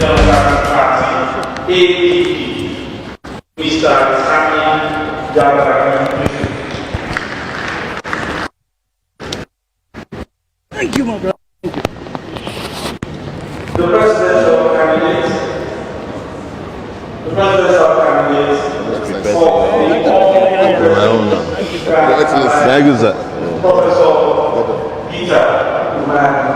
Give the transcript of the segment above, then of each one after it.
Democratic Party, APP, Mr. Sami Jabari. Thank you, my brother. The presidential candidate for the Thank you, sir. Professor Peter Umani.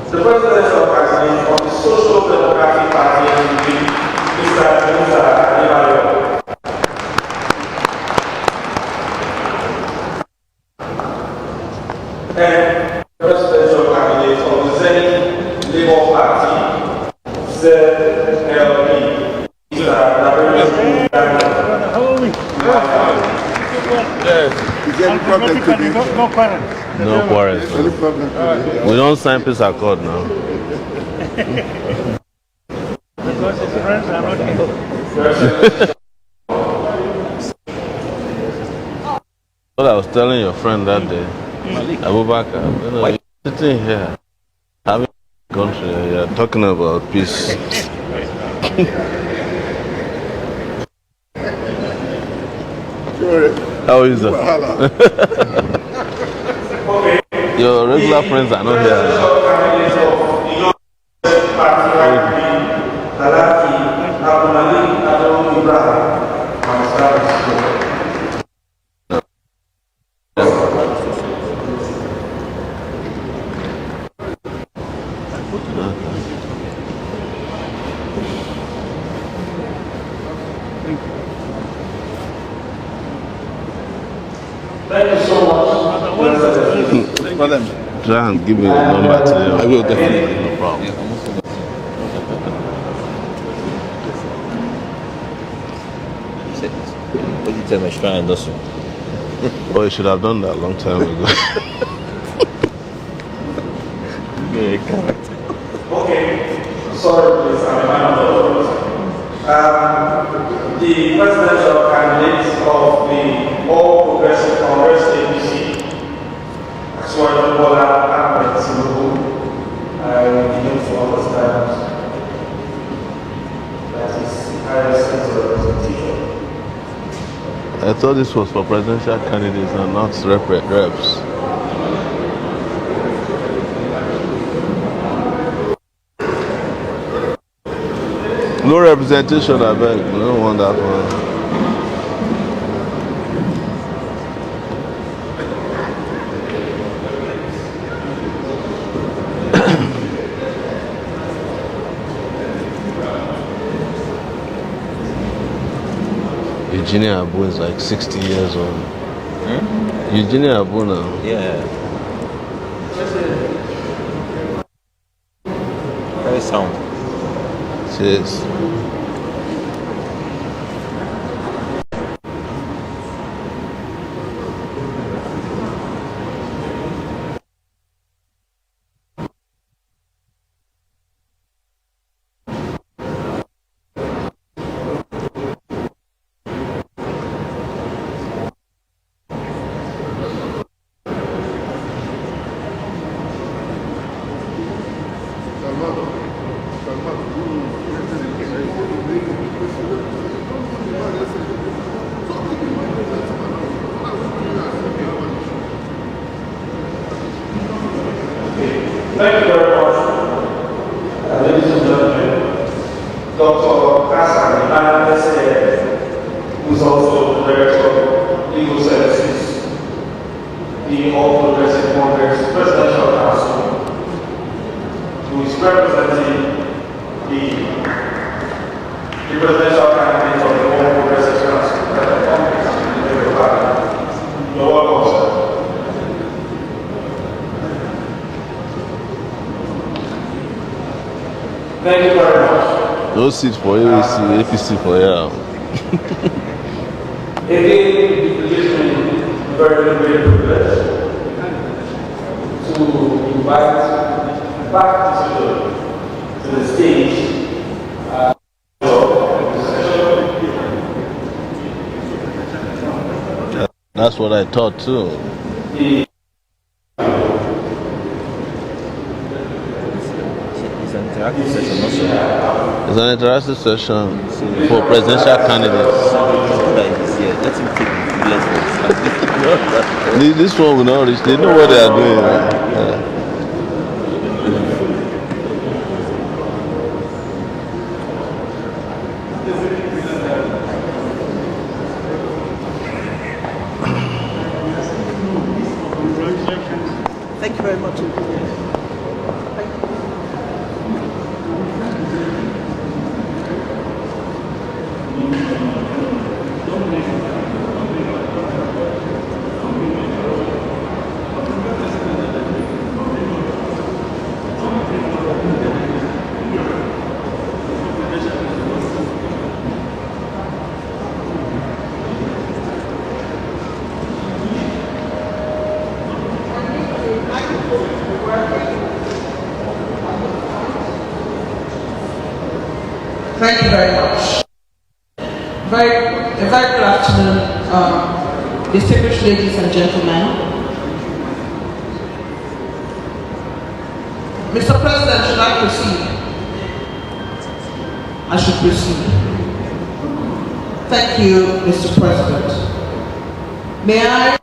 The presidential candidate of the Social Democratic Party, Mr. Adebayo. And presidential candidate of the Zenith Labour Party, ZLP, Mr. Nabelis Daniel. Is there any problem today? No quarrels. Any problem today? We don't sign peace accord now. Because his friends are not here. What I was telling your friend that day, Abubakar, you know, you're sitting here, having a country, you're talking about peace. How is that? Your regular friends are not here. Thank you so much. Try and give me the number to you. I will definitely. No problem. What did you tell me? Try and do so. Oh, you should have done that a long time ago. Okay, sorry, please, I'm a man of the Lord. The presidential candidate of the All Progressive Congress APC, Sowore Ahmed Tinubu, I begin to understand that is highest sense of representation. I thought this was for presidential candidates and not reps. No representation, I beg. We don't want that one. Eugenia Abu is like 60 years old. Eugenia Abu now. Yeah. Very sound. Cheers. Thank you very much, ladies and gentlemen. Dr. Hassan Iman, who is also the Director of Legal Services, the All Progressive Congress Presidential Council, who is representing the presidential candidate of the All Progressive Council. You're welcome, sir. Thank you very much. No seat for APC, APC for here. Again, it gives me very great privilege to invite back to the stage That's what I thought too. It's an interactive session also. It's an interactive session for presidential candidates. It's good that he's here. Let him take the fullest votes. This one will not reach. They know what they are doing. Yeah. Thank you very much. Thank you very much. A very good afternoon, distinguished ladies and gentlemen. Mr. President, should I proceed? I should proceed. Thank you, Mr. President. May I,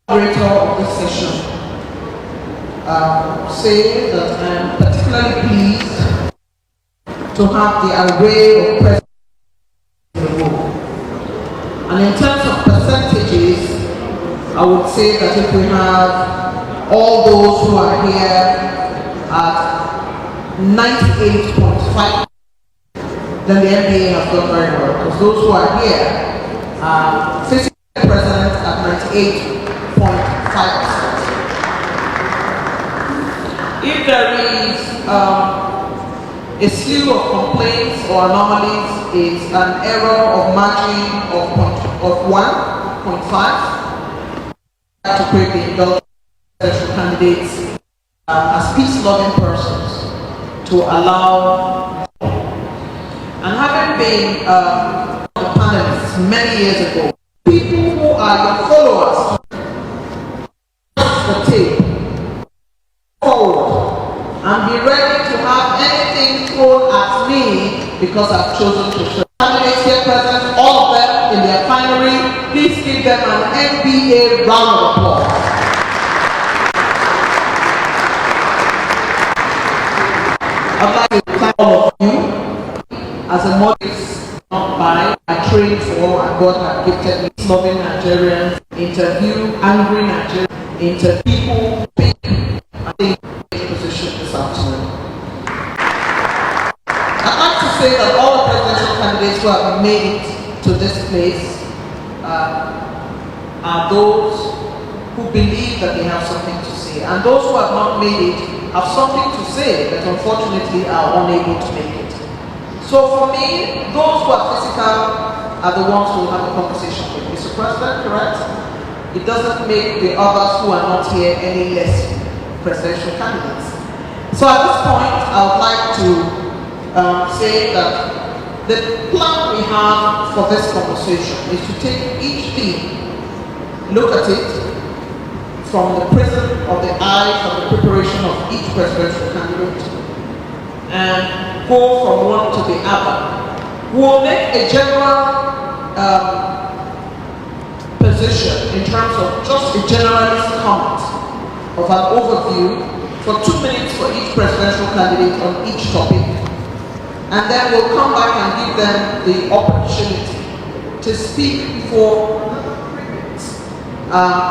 moderator of this session, say that I am particularly pleased to have the array of presidents in the room. And in terms of percentages, I would say that if we have all those who are here at 98.5%, then the NBA has done very well. Because those who are here are physically present at 98.5%. If there is a slew of complaints or anomalies, is an error of margin of 1.5 to create the indulgence presidential candidates as peace-loving persons to allow. And having been panelists many years ago, people who are your followers, the tape forward and be ready to have anything thrown at me because I've chosen to serve. Candidates here present, all of them in their finery, please give them an NBA round of applause. I'd like to thank all of you as a model not by I trained for and God had gifted me loving Nigerians, interview angry Nigerians, interview people big I think position this afternoon. I'd like to say that all the presidential candidates who have made it to this place are those who believe that they have something to say, and those who have not made it have something to say but unfortunately are unable to make it. So for me, those who are physical are the ones who will have a conversation with Mr. President, correct? It doesn't make the others who are not here any less presidential candidates. So at this point, I would like to say that the plan we have for this conversation is to take each theme, look at it from the prism of the eye of the preparation of each presidential candidate, and go from one to the other. We will make a general position in terms of just a generalist comment of an overview for 2 minutes for each presidential candidate on each topic, and then we'll come back and give them the opportunity to speak for 3 minutes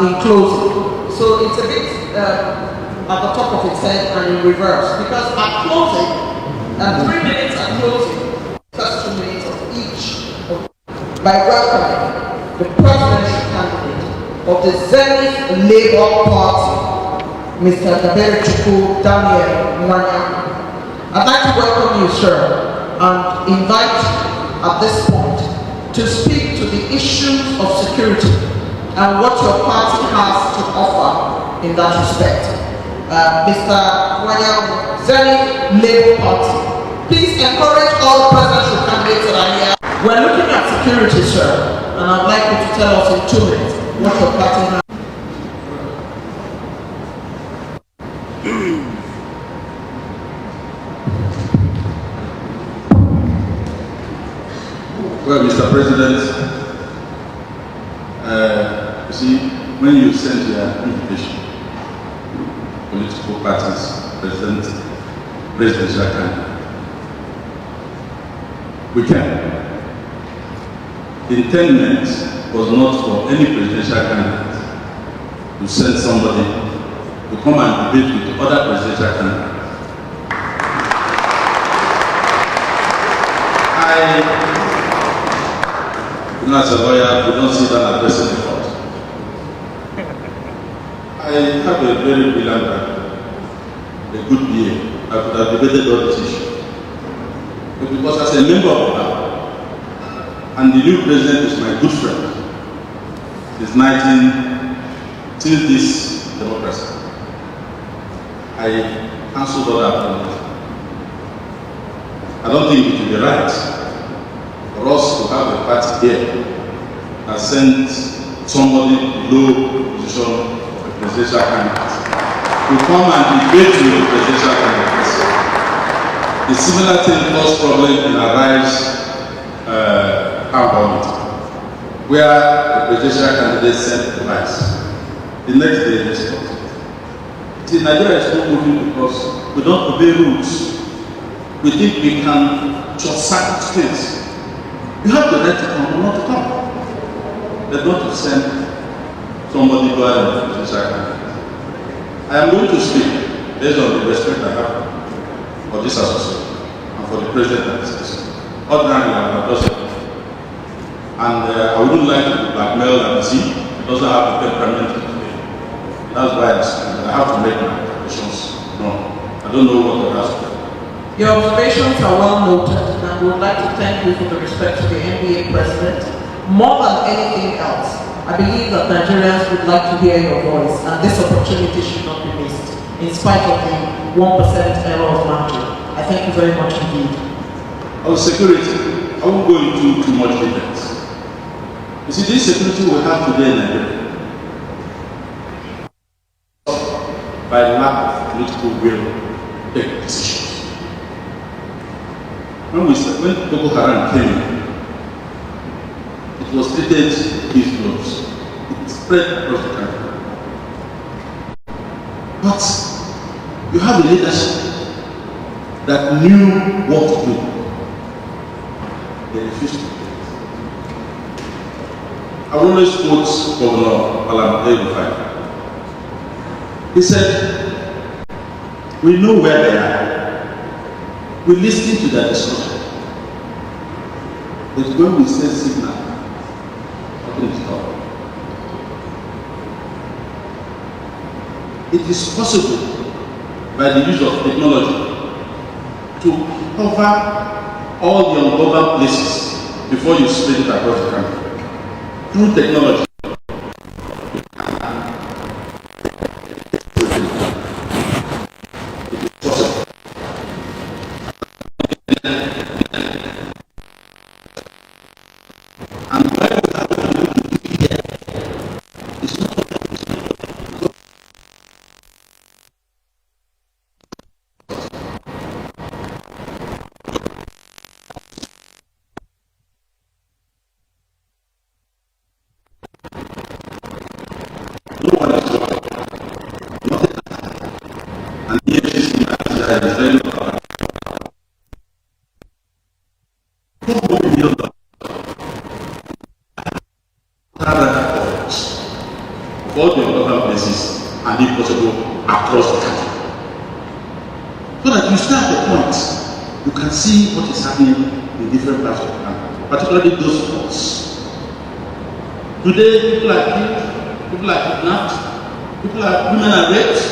in closing. So it's a bit at the top of its head and in reverse, because at closing, 3 minutes at closing, first 2 minutes of each, by welcoming the presidential candidate of the Zenith Labour Party, Mr. Daberechuku Daniel Mwanya. I'd like to welcome you, sir, and invite you at this point to speak to the issues of security and what your party has to offer in that respect. Mr. Mwanya, Zenith Labour Party. Please encourage all the presidential candidates that are here. We're looking at security, sir, and I'd like you to tell us in 2 minutes. what your party has. Well, Mr. President, you see, when you send your invitation, political parties, presidential candidate, we can. The intent was not for any presidential candidate to send somebody to come and debate with other presidential candidates. As a lawyer, we don't sit down and address the court. I have a very brilliant background, a good BA. I could have debated all this issue. But because as a member of the bar, and the new president is my good friend, since this democracy, I cancelled all that appointment. I don't think it would be right for us to have a party here and send somebody below position of a presidential candidate to come and debate with the presidential candidates. A similar thing caused problem in Arise meeting, where the presidential candidate sent the vice. The next day they stopped. See, Nigeria is not moving because we don't obey rules. We think we can just sack things. You have the right to come or not to come. But not to send somebody to a presidential candidate. I am going to speak based on the respect I have for this association and for the president of this association. Ordinarily, I have just and I wouldn't like to be blackmailed and see it doesn't have the temperament to pay. That's why I have to make my observations known. I don't know what the rest. Your observations are well noted, and we would like to thank you for the respect to the NBA president. More than anything else, I believe that Nigerians would like to hear your voice, and this opportunity should not be missed, in spite of the 1% error of margin. I thank you very much indeed. On security, I won't go into too much details. You see, this security we have today in Nigeria, by lack of political will, take decisions. When Boko Haram came, it was treated with gloves. It spread across the country. But you have a leadership that knew what to do. They refused to do it. I always quote Governor Alam. He said, we know where they are. We listen to their discussion. But when we send signal, nothing is done. It is possible by the use of technology to cover all the uncovered places before you spread it across the country. Through technology. All the other places and if possible across the country. So that you start at the point, you can see what is happening in different parts of the country, particularly those spots. Today, people are killed, people are kidnapped, women are raped,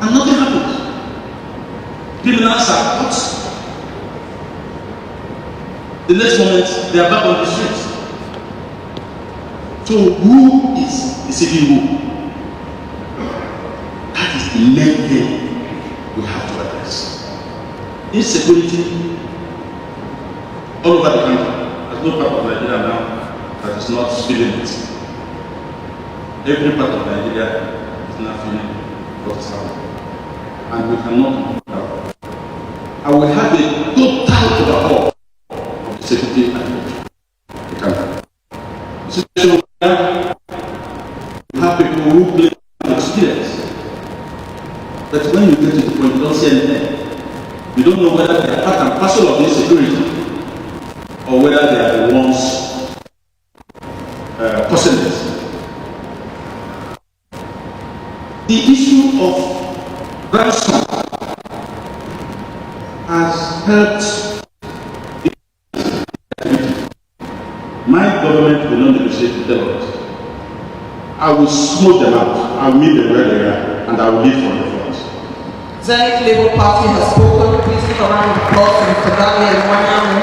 and nothing happens. Criminals are caught. The next moment, they are back on the streets. So who is deceiving who? That is the main thing we have to address. Insecurity all over the country. There's no part of Nigeria now that is not feeling it. Every part of Nigeria is now feeling what is happening. And we cannot move out. I will have a total overhaul of the security and the country. Situation where you have people who play experience. But when you get to the point, you don't see anything. You don't know whether they are part and parcel of this security or whether they are the ones causing this. The issue of ransom has helped. My government will not negotiate with terrorists. I will smoke them out. I will meet them where they are, and I will leave from the front. Zenith Labour Party has spoken. Please give a round of applause to Mr. Daniel Wanamu.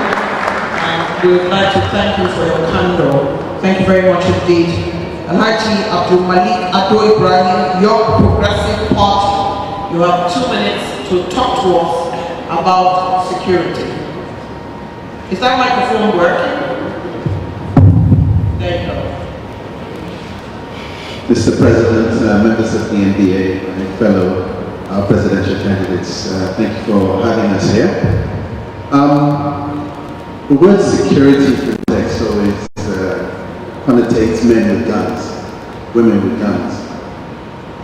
And we would like to thank you for your candor. Thank you very much indeed. Alhaji Abdul Malik Ado Ibrahim, your Progressive Party. You have 2 minutes to talk to us about security. Is that microphone working? There you go. Mr. President, members of the NBA, and fellow presidential candidates, thank you for having us here. The word security context always connotates men with guns, women with guns.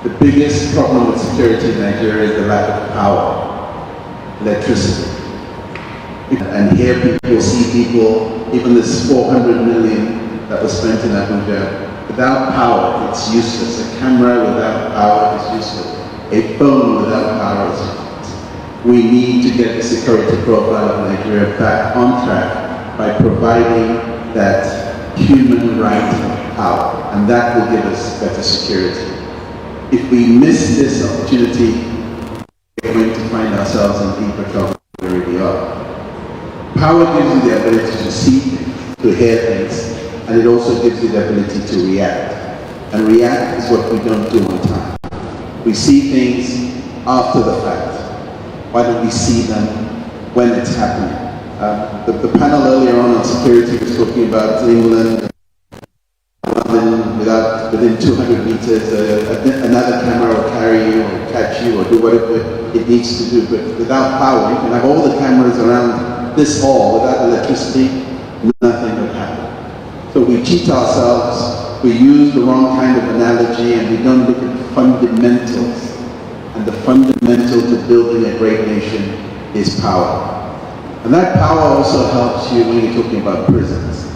The biggest problem with security in Nigeria is the lack of power, electricity. And here people see people, even this 400 million that was spent in Abuja, without power, it's useless. A camera without power is useless. A phone without power is useless. We need to get the security profile of Nigeria back on track by providing that human right of power, and that will give us better security. If we miss this opportunity, we're going to find ourselves in deeper trouble than we really are. Power gives you the ability to see things, to hear things, and it also gives you the ability to react. And react is what we don't do on time. We see things after the fact. Why don't we see them when it's happening? The panel earlier on security was talking about England, within 200 meters, another camera will carry you or catch you or do whatever it needs to do. But without power, you can have all the cameras around this hall. Without electricity, nothing would happen. So we cheat ourselves, we use the wrong kind of analogy, and we don't look at the fundamentals. And the fundamental to building a great nation is power. And that power also helps you when you're talking about prisons.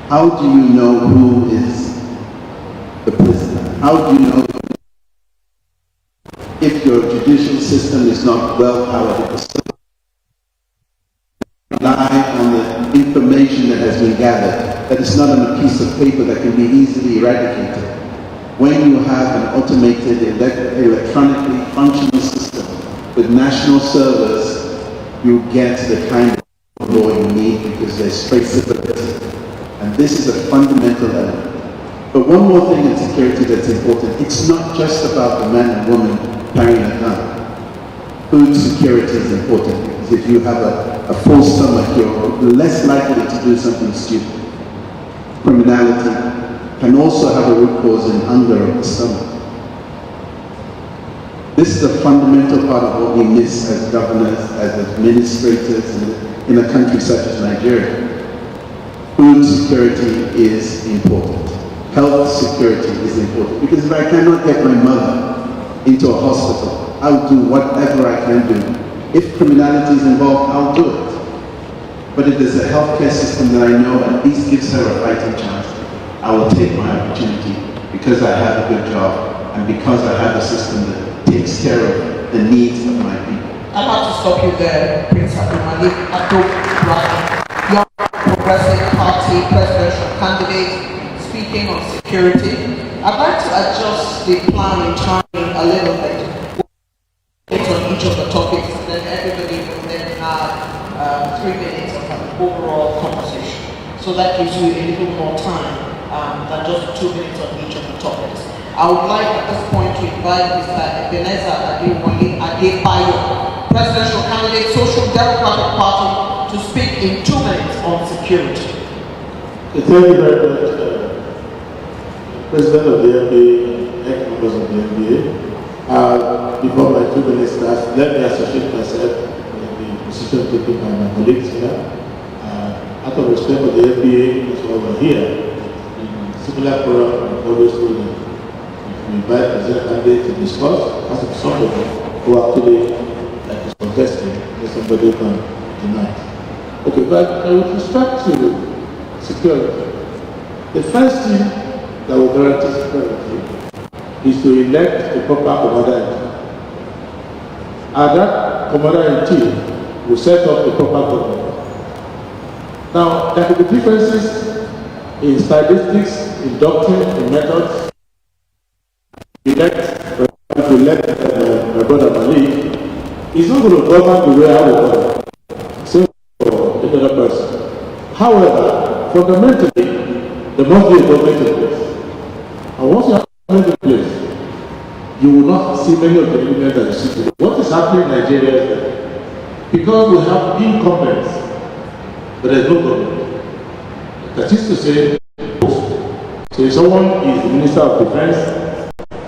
How do you know who is the prisoner? How do you know if your judicial system is not well powered? Rely on the information that has been gathered, that is not on a piece of paper that can be easily eradicated. When you have an automated, electronically functional system with national servers, you get the kind of law you need because there's traceability. And this is a fundamental element. But one more thing in security that's important, it's not just about the man and woman carrying a gun. Food security is important because if you have a full stomach, you're less likely to do something stupid. Criminality can also have a root cause in hunger of the stomach. This is a fundamental part of what we miss as governors, as administrators in a country such as Nigeria. Food security is important. Health security is important. Because if I cannot get my mother into a hospital, I'll do whatever I can do. If criminality is involved, I'll do it. But if there's a healthcare system that I know at least gives her a fighting chance, I will take my opportunity because I have a good job and because I have a system that takes care of the needs of my people. I'd like to stop you there, Prince Abdul Malik Ado Ibrahim, young Progressive Party presidential candidate, speaking on security. I'd like to adjust the plan in timing a little bit. On each of the topics, and then everybody will then have 3 minutes of an overall conversation. So that gives you a little more time than just 2 minutes on each of the topics. I would like at this point to invite Mr. Ebenezer Adewale Adebayo, presidential candidate, Social Democratic Party, to speak in 2 minutes on security. Thank you very much, President of the NBA, ex-members of the NBA. Before my 2 minutes starts, let me associate myself with the position taken by my colleagues here. Out of respect for the NBA, that's why we're here. In similar forum, I've always told them, if we invite president candidates to discuss, has to be somebody who actually is contesting, and somebody can deny. Okay, but with respect to security, the first thing that will guarantee security is to elect the proper commander-in-chief. And that commander-in-chief will set up the proper government. Now, there could be differences in statistics, in doctrine, in methods. If you elect my brother Malik, he's not going to govern the way I will govern. Same for another person. However, fundamentally, there must be a government in place. And once you have a government in place, you will not see many of the elements that you see today. What is happening in Nigeria is that because we have incumbents, but there's no government. That is to say, so if someone is the Minister of Defense,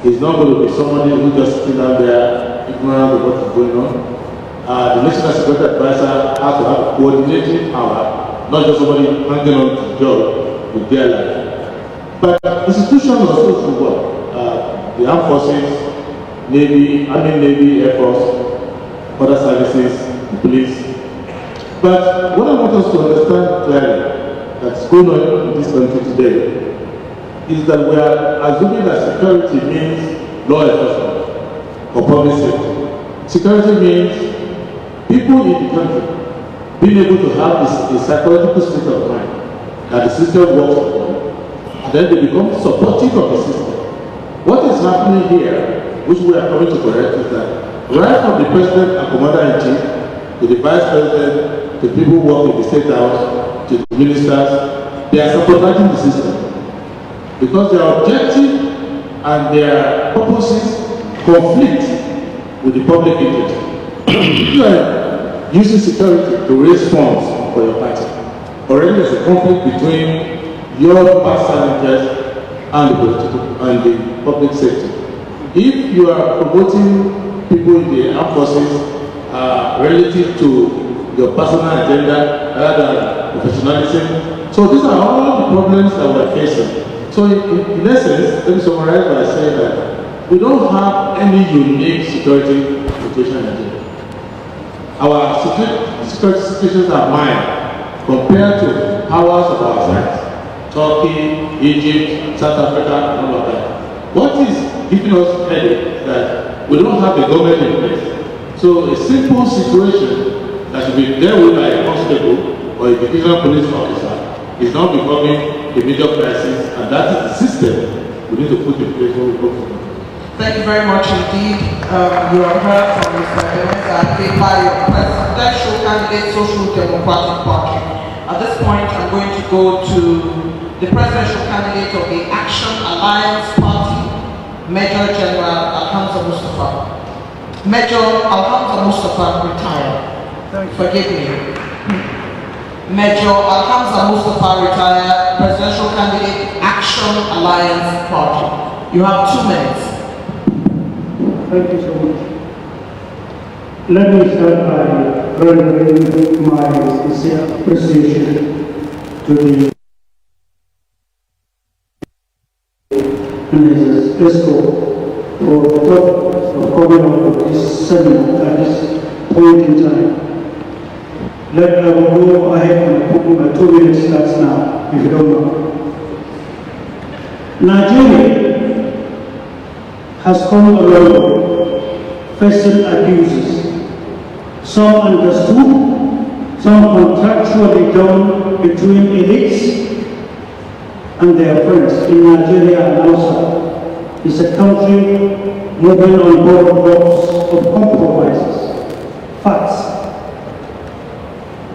he's not going to be somebody who just sitting down there ignorant of what is going on. The National Security Advisor has to have a coordinating power, not just somebody hanging on to the job with their life. But institutions are supposed to work. The armed forces, Navy, Army, Navy, Air Force, other services, the police. But what I want us to understand clearly that's going on in this country today is that we are assuming that security means law enforcement or public safety. Security means people in the country being able to have a psychological state of mind that the system works for them, and then they become supportive of the system. What is happening here, which we are coming to correct, is that right from the president and commander-in-chief to the vice president, to people who work in the state house, to the ministers, they are sabotaging the system. Because their objective and their purposes conflict with the public interest. You are using security to raise funds for your party. Already there's a conflict between your personal interest and the political and the public sector. If you are promoting people in the armed forces relative to your personal agenda rather than professionalism, so these are all the problems that we are facing. So in essence, let me summarize by saying that we don't have any unique security situation in Nigeria. Our security situations are mild compared to powers of our size. Turkey, Egypt, South Africa, and all of that. What is giving us headache that we don't have a government in place. So a simple situation that should be dealt with by a constable or a divisional police officer is now becoming a major crisis, and that is the system we need to put in place when we go forward. Thank you very much indeed. You have heard from Mr. Ebeneza by your presidential candidate, Social Democratic Party. At this point, I'm going to go to the presidential candidate of the Action Alliance Party, Major General Alhamza Mustafa. Major Alhamza Mustafa retired. Forgive me. Major Alhamza Mustafa retired, presidential candidate, Action Alliance Party. You have 2 minutes. Thank you so much. Let me start by rendering my sincere appreciation to the ESCO for the thought of coming up with this seminar at this point in time. I will go ahead and put my 2 minutes starts now, if you don't know. Nigeria has come a long way, facing abuses. Some understood, some contractually done between elites and their friends in Nigeria and outside. It's a country moving on boards of compromises, facts.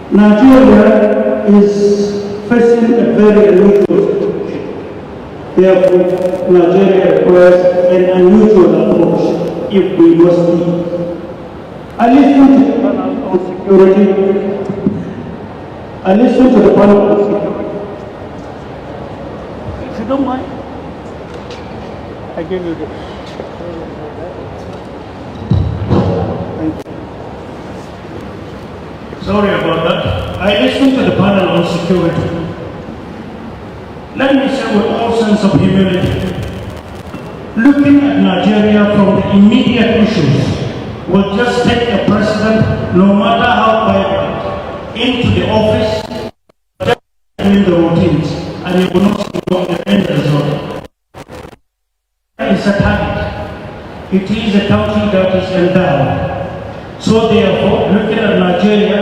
Nigeria is facing a very unusual situation. Therefore, Nigeria requires an unusual approach if we must be. I listened to the panel on security. I listened to the panel on security. If you don't mind. I give you this. Thank you. Sorry about that. I listened to the panel on security. Let me say with all sense of humility, looking at Nigeria from the immediate issues will just take a president, no matter how vibrant, into the office, just doing the routines, and you will not see the end result. It's a target. It is a country that is endowed. So therefore, looking at Nigeria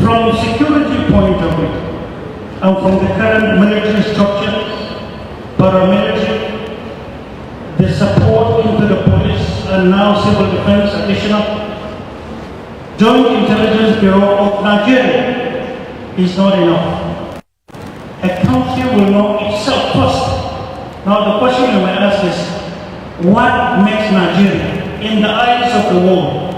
from a security point of view, and from the current military structure, paramilitary, the support into the police, and now civil defense additional, Joint Intelligence Bureau of Nigeria is not enough. A country will know itself first. Now the question you may ask is, what makes Nigeria, in the eyes of the world,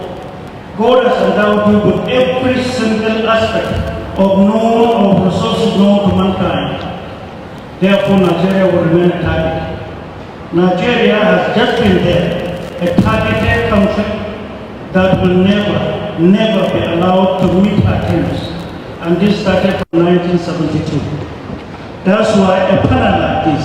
God has endowed you with every single aspect of resources known to mankind. Therefore, Nigeria will remain a target. Nigeria has just been there, a targeted country that will never be allowed to meet her aims. And this started from 1972. That's why a panel like this,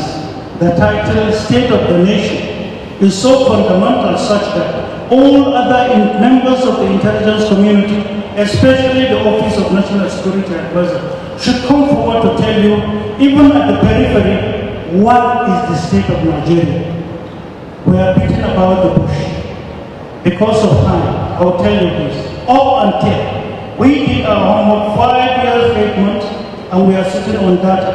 the title State of the Nation, is so fundamental such that all other members of the intelligence community, especially the Office of National Security Advisor, should come forward to tell you, even at the periphery, what is the state of Nigeria. We are beating about the bush. Because of time, I will tell you this. Up until we did our homework 5 years, 8 months, and we are sitting on data.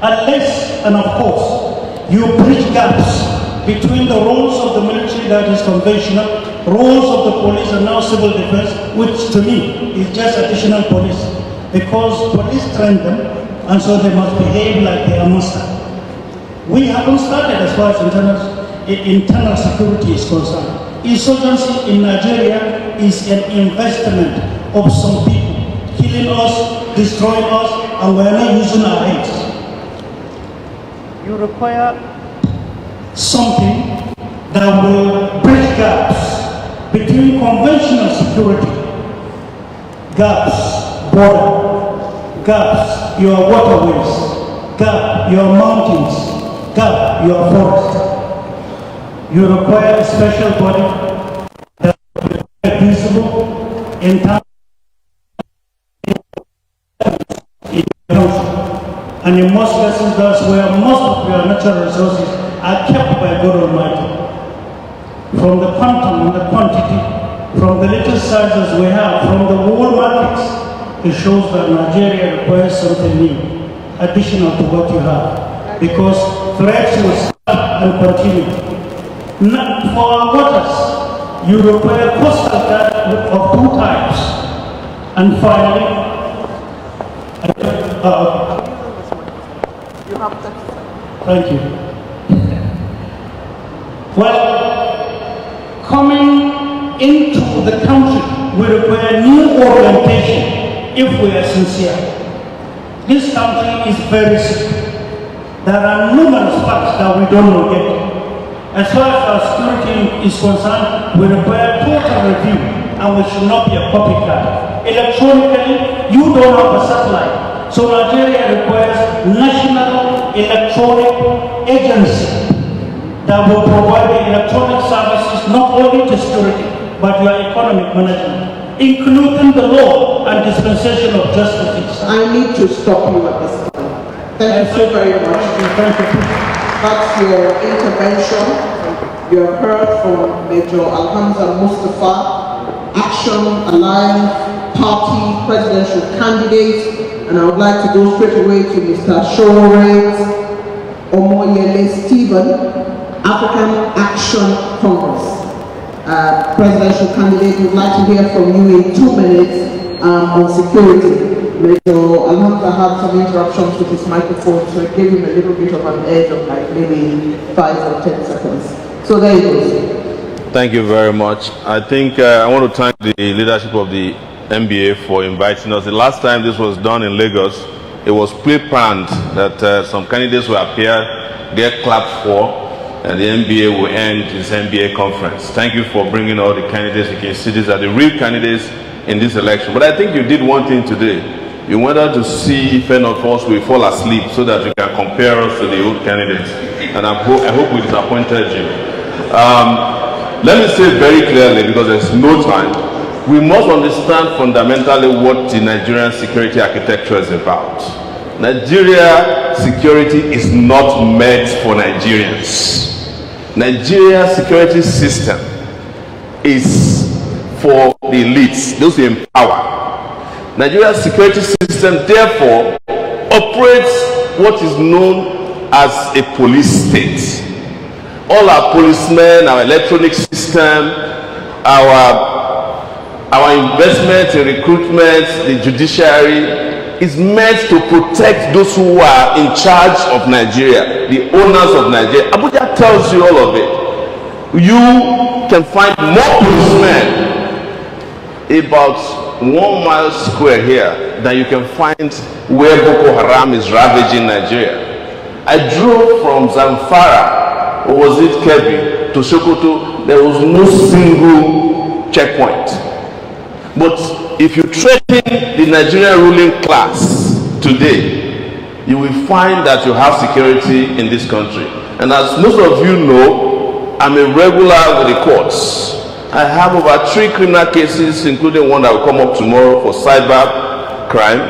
Unless, and of course, you bridge gaps between the roles of the military that is conventional, roles of the police and now civil defense, which to me is just additional police. Because police train them, and so they must behave like they are master. We haven't started as far as internal security is concerned. Insurgency in Nigeria is an investment of some people, killing us, destroying us, and we are not using our heads. You require something that will bridge gaps between conventional security, gaps, border, gaps, your waterways, gap, your mountains, gap, your forest. You require a special body that will be visible in time in the country. And in most cases, that's where most of your natural resources are kept by God Almighty. From the quantum and the quantity, from the little sizes we have, from the world markets, it shows that Nigeria requires something new, additional to what you have. Because threats will start and continue. Not for our waters, you require coastal guard of 2 types. And finally, you have to. Thank you. Well, coming into the country, we require new orientation if we are sincere. This country is very sick. There are numerous facts that we don't know yet. As far as our security is concerned, we require total review, and we should not be a copycat. Electronically, you don't have a satellite. So Nigeria requires national electronic agency that will provide the electronic services not only to security, but your economic management, including the law and dispensation of justice. I need to stop you at this time. Thank you so very much. Thank you. That's your intervention. You have heard from Major Alhamza Mustafa, Action Alliance Party presidential candidate, and I would like to go straight away to Mr. Sowore Omoyele Stephen, African Action Congress presidential candidate. We'd like to hear from you in 2 minutes on security. Major Alhamza had some interruptions with his microphone, so it gave him a little bit of an edge of like maybe 5 or 10 seconds. So there you go. Thank you very much. I think I want to thank the leadership of the NBA for inviting us. The last time this was done in Lagos, it was pre-planned that some candidates will appear, get clapped for, and the NBA will end its NBA conference. Thank you for bringing all the candidates. You can see these are the real candidates in this election. But I think you did one thing today. You wanted to see if any of us will fall asleep so that you can compare us to the old candidates. And I hope we disappointed you. Let me say very clearly, because there's no time, we must understand fundamentally what the Nigerian security architecture is about. Nigeria security is not meant for Nigerians. Nigeria's security system is for the elites, those who empower. Nigeria's security system therefore operates what is known as a police state. All our policemen, our electronic system, our investment in recruitment, the judiciary is meant to protect those who are in charge of Nigeria, the owners of Nigeria. Abuja tells you all of it. You can find more policemen about 1 mile square here than you can find where Boko Haram is ravaging Nigeria. I drove from Zamfara, or was it Kebbi, to Sokoto. There was no single checkpoint. But if you threaten the Nigerian ruling class today, you will find that you have security in this country. And as most of you know, I'm a regular with the courts. I have over 3 criminal cases, including one that will come up tomorrow for cyber crime.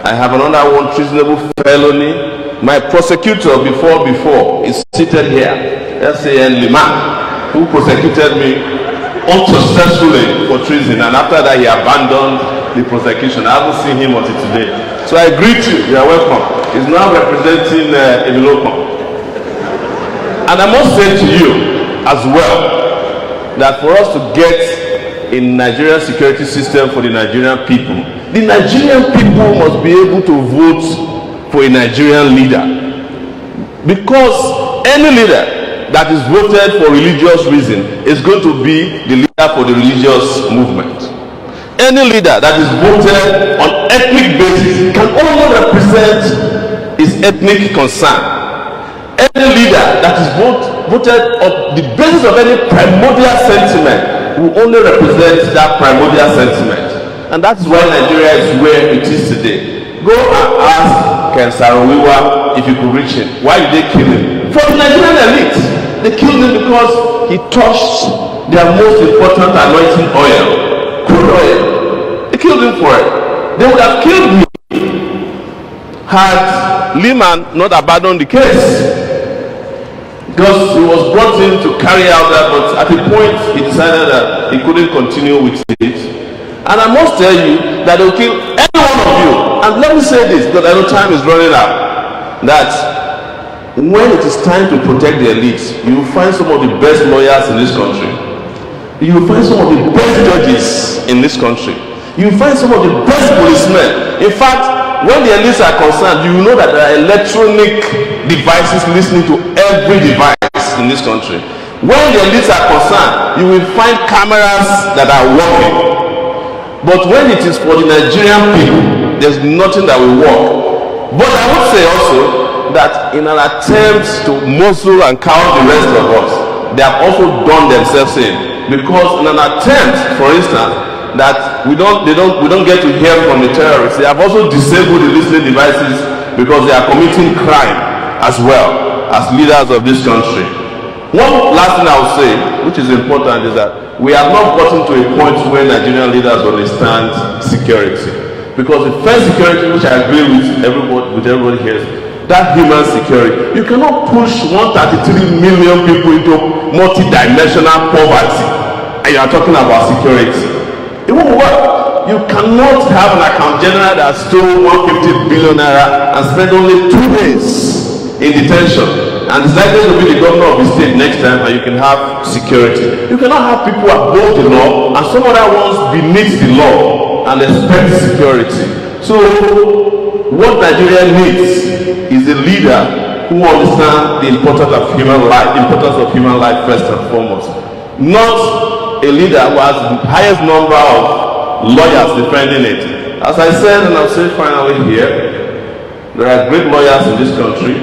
I have another one, treasonable felony. My prosecutor before is seated here, S.A.N. Liman, who prosecuted me unsuccessfully for treason, and after that he abandoned the prosecution. I haven't seen him until today. So I greet you. You are welcome. He's now representing Ebiloko. And I must say to you as well, that for us to get a Nigerian security system for the Nigerian people, the Nigerian people must be able to vote for a Nigerian leader. Because any leader that is voted for religious reason is going to be the leader for the religious movement. Any leader that is voted on ethnic basis can only represent his ethnic concern. Any leader that is voted on the basis of any primordial sentiment will only represent that primordial sentiment. And that's why Nigeria is where it is today. Go and ask Ken Saro-Wiwa if you could reach him. Why did they kill him? For the Nigerian elite. They killed him because he touched their most important anointing oil, crude oil. They killed him for it. They would have killed me had Liman not abandoned the case. Because he was brought in to carry out that, but at a point he decided that he couldn't continue with it. And I must tell you that they will kill any one of you. And let me say this, because I know time is running out, that when it is time to protect the elites, you will find some of the best lawyers in this country. You will find some of the best judges in this country. You will find some of the best policemen. In fact, when the elites are concerned, you know that there are electronic devices listening to every device in this country. When the elites are concerned, you will find cameras that are working. But when it is for the Nigerian people, there's nothing that will work. But I would say also that in an attempt to muzzle and cow the rest of us, they have also done themselves in. Because in an attempt, for instance, that we don't get to hear from the terrorists, they have also disabled the listening devices because they are committing crime as well as leaders of this country. One last thing I will say, which is important, is that we have not gotten to a point where Nigerian leaders understand security. Because the first security, which I agree with everybody here, that human security. You cannot push 133 million people into multi-dimensional poverty and you are talking about security. It won't work. You cannot have an account general that stole 150 billion naira and spend only 2 days in detention and decided to be the governor of the state next time, and you can have security. You cannot have people above the law and some other ones beneath the law and expect security. So what Nigeria needs is a leader who understands the importance of human life first and foremost. Not a leader who has the highest number of lawyers defending it. As I said, and I'll say finally here, there are great lawyers in this country,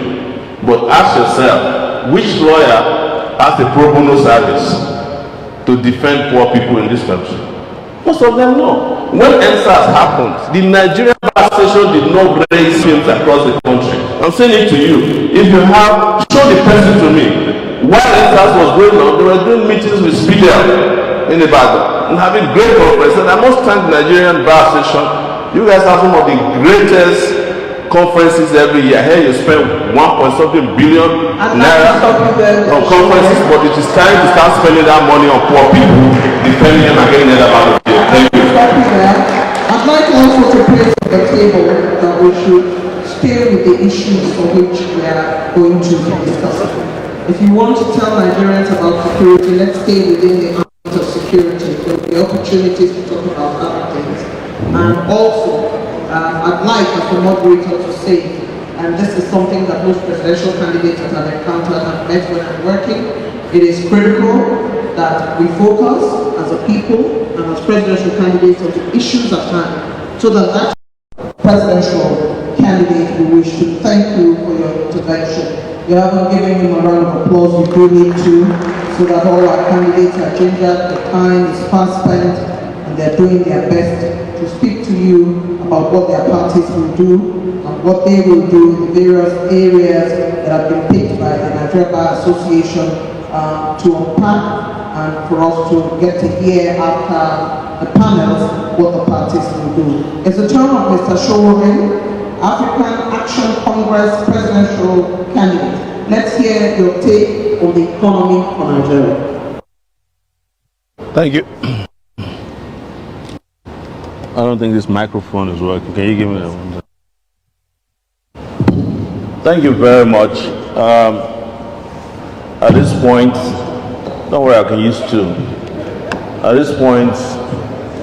but ask yourself, which lawyer as a pro bono service to defend poor people in this country? Most of them know. When NSAS happened, the Nigerian bar station did not raise films across the country. I'm saying it to you. If you have, show the person to me. While NSAS was going on, they were doing meetings with Fidel in Ibadan and having great conferences. I must thank the Nigerian bar station. You guys have some of the greatest conferences every year. Here you spend 1.something billion naira on conferences, but it is time to start spending that money on poor people, defending them and getting them out of jail. Thank you. I'd like also to place on the table that we should stay with the issues for which we are going to discuss. If you want to tell Nigerians about security, let's stay within the ambit of security. There will be opportunities to talk about other things. And also, I'd like as a moderator to say, and this is something that most presidential candidates that I've encountered have met when I'm working, it is critical that we focus as a people and as presidential candidates on the issues at hand, so that that presidential candidate we wish to thank you for your intervention. You haven't given him a round of applause, you do need to, so that all our candidates are gingered, the time is fast spent, and they're doing their best to speak to you about what their parties will do and what they will do in the various areas that have been picked by the Nigeria Bar Association to unpack and for us to get to hear after the panels what the parties will do. It's the turn of Mr. Sowore, African Action Congress presidential candidate. Let's hear your take on the economy for Nigeria. Thank you. I don't think this microphone is working. Can you give me that one? Thank you very much. At this point, don't worry, I can use two. At this point,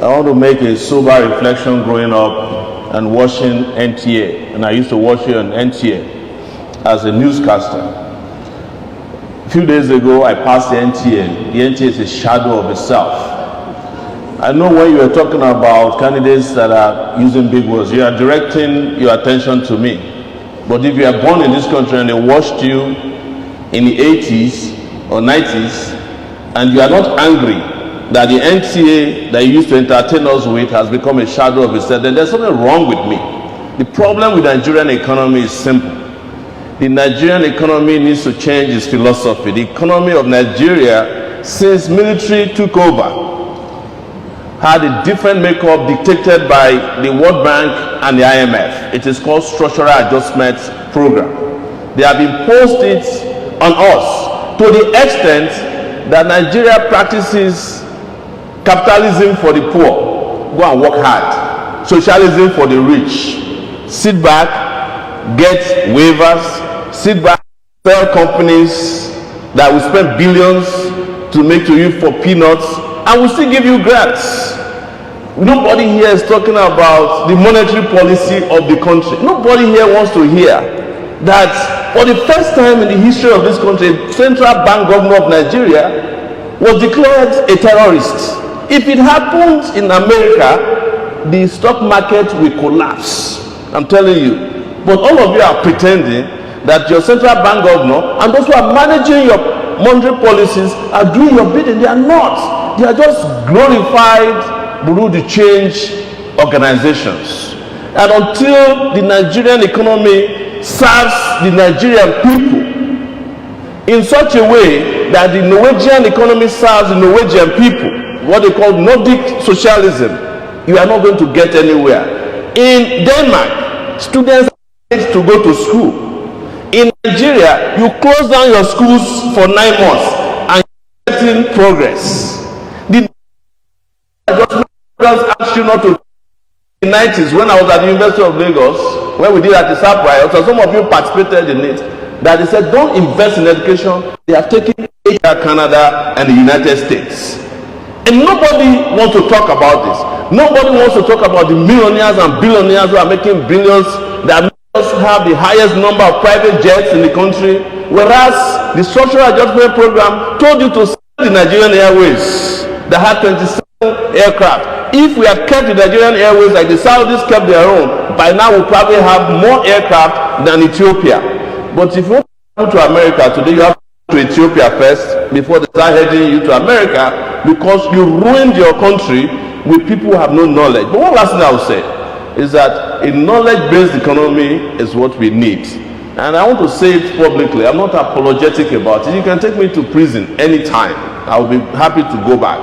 I want to make a sober reflection growing up and watching NTA. And I used to watch it on NTA as a newscaster. A few days ago, I passed the NTA. The NTA is a shadow of itself. I know when you are talking about candidates that are using big words, you are directing your attention to me. But if you are born in this country and they watched you in the 80s or 90s, and you are not angry that the NTA that you used to entertain us with has become a shadow of itself, then there's something wrong with me. The problem with the Nigerian economy is simple. The Nigerian economy needs to change its philosophy. The economy of Nigeria, since military took over, had a different makeup dictated by the World Bank and the IMF. It is called Structural Adjustment Program. They have imposed it on us to the extent that Nigeria practices capitalism for the poor. Go and work hard. Socialism for the rich. Sit back, get waivers, sit back, sell companies that will spend billions to make to you for peanuts, and will still give you grants. Nobody here is talking about the monetary policy of the country. Nobody here wants to hear that for the first time in the history of this country, Central Bank Governor of Nigeria was declared a terrorist. If it happens in America, the stock market will collapse. I'm telling you. But all of you are pretending that your Central Bank Governor and those who are managing your monetary policies are doing your bidding. They are not. They are just glorified Bureau de Change organizations. And until the Nigerian economy serves the Nigerian people in such a way that the Norwegian economy serves the Norwegian people, what they call Nordic socialism, you are not going to get anywhere. In Denmark, students are able to go to school. In Nigeria, you close down your schools for 9 months and you're getting progress. The just asked you not to. In the 90s, when I was at the University of Lagos, when we did at the SAP riot, so some of you participated in it, that they said don't invest in education. They have taken Canada and the United States. And nobody wants to talk about this. Nobody wants to talk about the millionaires and billionaires who are making billions, that have the highest number of private jets in the country, whereas the structural adjustment program told you to sell the Nigerian Airways that had 27 aircraft. If we had kept the Nigerian Airways like the Saudis kept their own, by now we probably have more aircraft than Ethiopia. But if you want to go to America today, you have to to Ethiopia first before they start heading you to America, because you ruined your country with people who have no knowledge. But one last thing I will say is that a knowledge-based economy is what we need. And I want to say it publicly. I'm not apologetic about it. You can take me to prison anytime. I will be happy to go back.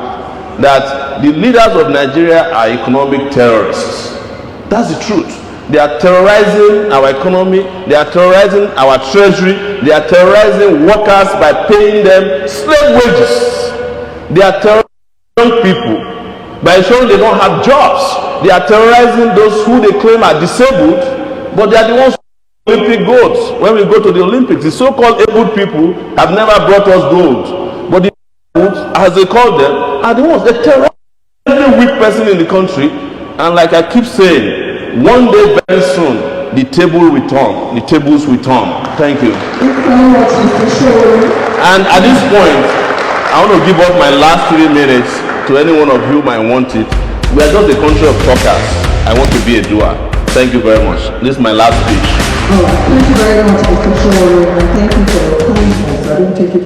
That the leaders of Nigeria are economic terrorists. That's the truth. They are terrorizing our economy. They are terrorizing our treasury. They are terrorizing workers by paying them slave wages. They are terrorizing young people by showing they don't have jobs. They are terrorizing those who they claim are disabled, but they are the ones who Olympic golds. When we go to the Olympics, the so-called able people have never brought us gold. But the as they call them, are the ones that terrorize every weak person in the country. And like I keep saying, one day very soon, the table will turn. The tables will turn. Thank you. And at this point, I want to give up my last 3 minutes to any one of you who might want it. We are just a country of talkers. I want to be a doer. Thank you very much. This is my last speech. Thank you very much, Mr. Sowore, and thank you for your kindness. I don't take it